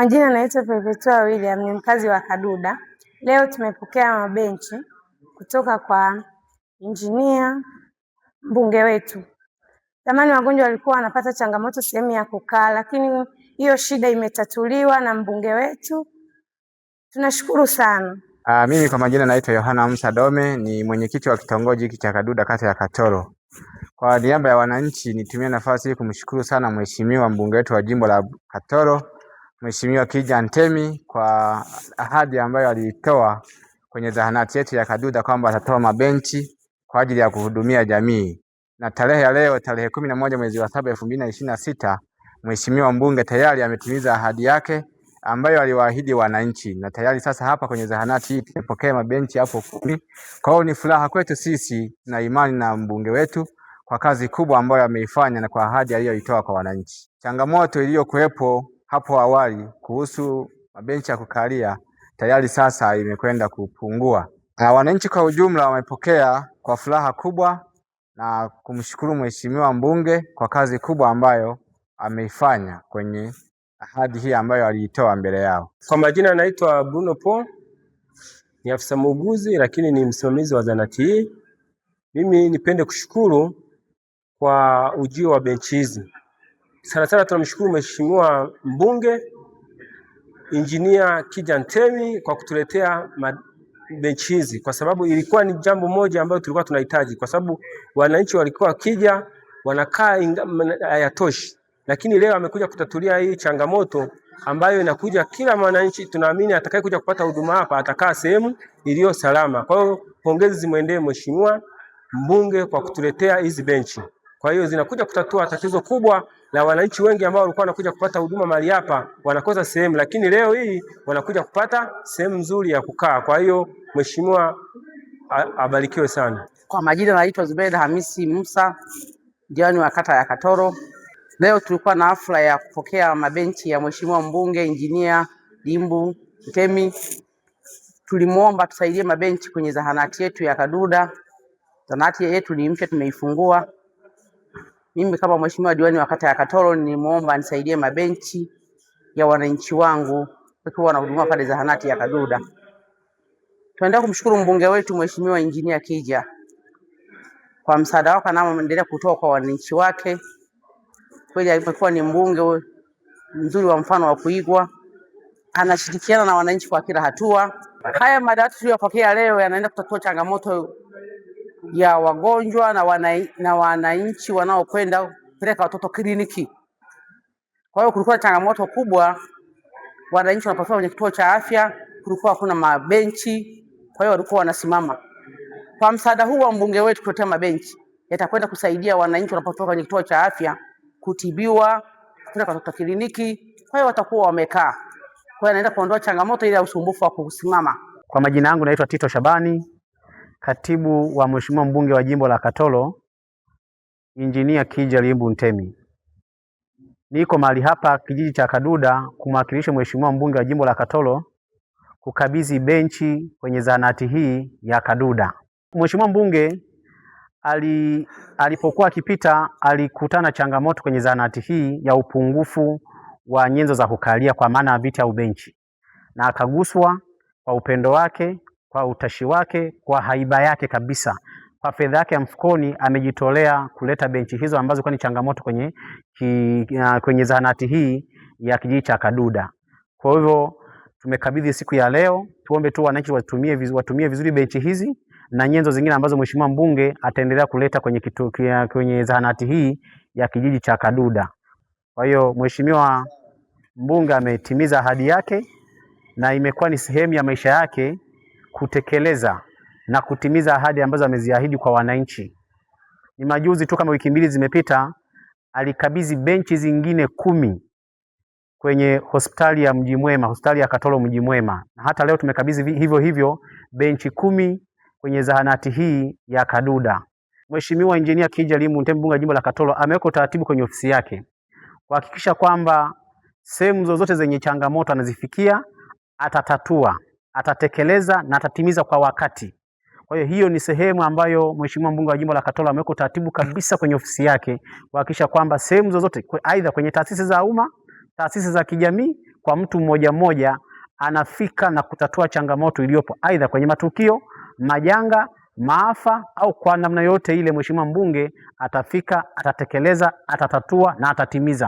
majina naitwa Perpetua William, ni mkazi wa Kaduda. Leo tumepokea mabenchi kutoka kwa injinia mbunge wetu. Zamani wagonjwa walikuwa wanapata changamoto sehemu ya kukaa, lakini hiyo shida imetatuliwa na mbunge wetu. Tunashukuru sana. Mimi kwa majina naitwa Yohana Musa Dome, ni mwenyekiti wa kitongoji hiki cha Kaduda, kata ya Katoro. Kwa niaba ya wananchi nitumie nafasi hii kumshukuru sana mheshimiwa mbunge wetu wa jimbo la Katoro, Mheshimiwa Kija Ntemi, kwa ahadi ambayo alitoa kwenye zahanati yetu ya Kaduda kwamba atatoa mabenchi kwa ajili ya kuhudumia jamii. Na tarehe ya leo, tarehe 11 mwezi wa 7 2026, mheshimiwa mbunge tayari ametimiza ahadi yake ambayo aliwaahidi wananchi, na tayari sasa hapa kwenye zahanati hii tumepokea mabenchi hapo 10. Kwa hiyo ni furaha kwetu sisi na imani na mbunge wetu kwa kazi kubwa ambayo ameifanya na kwa ahadi aliyoitoa kwa wananchi. Changamoto iliyokuwepo hapo awali kuhusu mabenchi ya kukalia tayari sasa imekwenda kupungua. Na wananchi kwa ujumla wamepokea kwa furaha kubwa na kumshukuru mheshimiwa mbunge kwa kazi kubwa ambayo ameifanya kwenye ahadi hii ambayo aliitoa mbele yao. Kwa majina naitwa Bruno Paul, ni afisa muuguzi lakini ni msimamizi wa zahanati hii. Mimi nipende kushukuru kwa ujio wa benchi hizi. Sana sana tunamshukuru mheshimiwa mbunge Injinia Kija Ntemi kwa kutuletea benchi hizi, kwa sababu ilikuwa ni jambo moja ambalo tulikuwa tunahitaji, kwa sababu wananchi walikuwa wakija wanakaa hayatoshi, lakini leo amekuja kutatulia hii changamoto ambayo inakuja kila mwananchi. Tunaamini atakayekuja kupata huduma hapa atakaa sehemu iliyo salama. Kwa hiyo pongezi zimwendee mheshimiwa mbunge kwa kutuletea hizi benchi. Kwa hiyo zinakuja kutatua tatizo kubwa la wananchi wengi ambao walikuwa wanakuja kupata huduma mahali hapa wanakosa sehemu, lakini leo hii wanakuja kupata sehemu nzuri ya kukaa. Kwa hiyo mheshimiwa abarikiwe sana. Kwa majina naitwa Zubeda Hamisi Musa, diwani wa kata ya Katoro. Leo tulikuwa na hafla ya kupokea mabenchi ya mheshimiwa mbunge Injinia Dimbu Ntemi. Tulimuomba tusaidie mabenchi kwenye zahanati yetu ya Kaduda. Zahanati yetu ni mpya, tumeifungua. Mimi kama mheshimiwa diwani wa kata ya Katoro nilimuomba nisaidie mabenchi ya wananchi wangu wakiwa wanahudumia pale zahanati ya Kaduda. Tunaendelea kumshukuru mbunge wetu mheshimiwa Injinia Kija kwa msaada wake anaoendelea kutoa kwa wananchi wake. Kweli alikuwa ni mbunge mzuri wa mfano wa kuigwa, anashirikiana na wananchi kwa kila hatua. Haya madawati tuliyopokea leo yanaenda kutatua changamoto ya wagonjwa na wananchi wanaokwenda kupeleka watoto kliniki. Kwa hiyo kulikuwa changamoto kubwa, wananchi wanapofika kwenye kituo cha afya kulikuwa hakuna mabenchi, kwa hiyo walikuwa wanasimama. Kwa msaada huu wa mbunge wetu kuletea mabenchi, yatakwenda kusaidia wananchi wanapofika kwenye kituo cha afya kutibiwa, kupeleka watoto kliniki, kwa hiyo watakuwa wamekaa. Kwa hiyo anaenda kuondoa changamoto ile ya usumbufu wa kusimama. Kwa majina yangu naitwa Tito Shabani, katibu wa mheshimiwa mbunge wa jimbo la Katoro, Injinia Kija Dimbu Ntemi. Niko mahali hapa kijiji cha Kaduda kumwakilisha mheshimiwa mbunge wa jimbo la Katoro kukabidhi benchi kwenye zahanati hii ya Kaduda. Mheshimiwa mbunge alipokuwa akipita alikutana changamoto kwenye zahanati hii ya upungufu wa nyenzo za kukalia kwa maana ya viti au benchi, na akaguswa kwa upendo wake, kwa utashi wake, kwa haiba yake kabisa, kwa fedha yake ya mfukoni amejitolea kuleta benchi hizo ambazo kwa ni changamoto kwenye zahanati hii ya kijiji cha Kaduda. Kwa hivyo tumekabidhi siku ya leo, tuombe tu wananchi watumie vizuri benchi hizi na nyenzo zingine ambazo mheshimiwa mbunge ataendelea kuleta kwenye zahanati hii ya kijiji cha Kaduda. Kwa hiyo mheshimiwa mbunge ametimiza ahadi yake na imekuwa ni sehemu ya maisha yake kutekeleza na kutimiza ahadi ambazo ameziahidi kwa wananchi. Ni majuzi tu kama wiki mbili zimepita alikabidhi benchi zingine 10 kwenye hospitali ya Mji Mwema, hospitali ya Katoro Mji Mwema. Na hata leo tumekabidhi hivyo hivyo benchi 10 kwenye zahanati hii ya Kaduda. Mheshimiwa Injinia Kija Dimbu Ntemi, mbunge wa jimbo la Katoro, ameweka utaratibu kwenye ofisi yake kuhakikisha kwamba sehemu zozote zenye changamoto anazifikia, atatatua, atatekeleza na atatimiza kwa wakati. Kwa hiyo ni sehemu ambayo mheshimiwa mbunge wa jimbo la Katoro ameweka utaratibu kabisa kwenye ofisi yake kuhakikisha kwamba sehemu zozote, aidha kwenye taasisi za umma, taasisi za kijamii, kwa mtu mmoja mmoja anafika na kutatua changamoto iliyopo, aidha kwenye matukio, majanga, maafa au kwa namna yote ile, mheshimiwa mbunge atafika, atatekeleza, atatatua na atatimiza.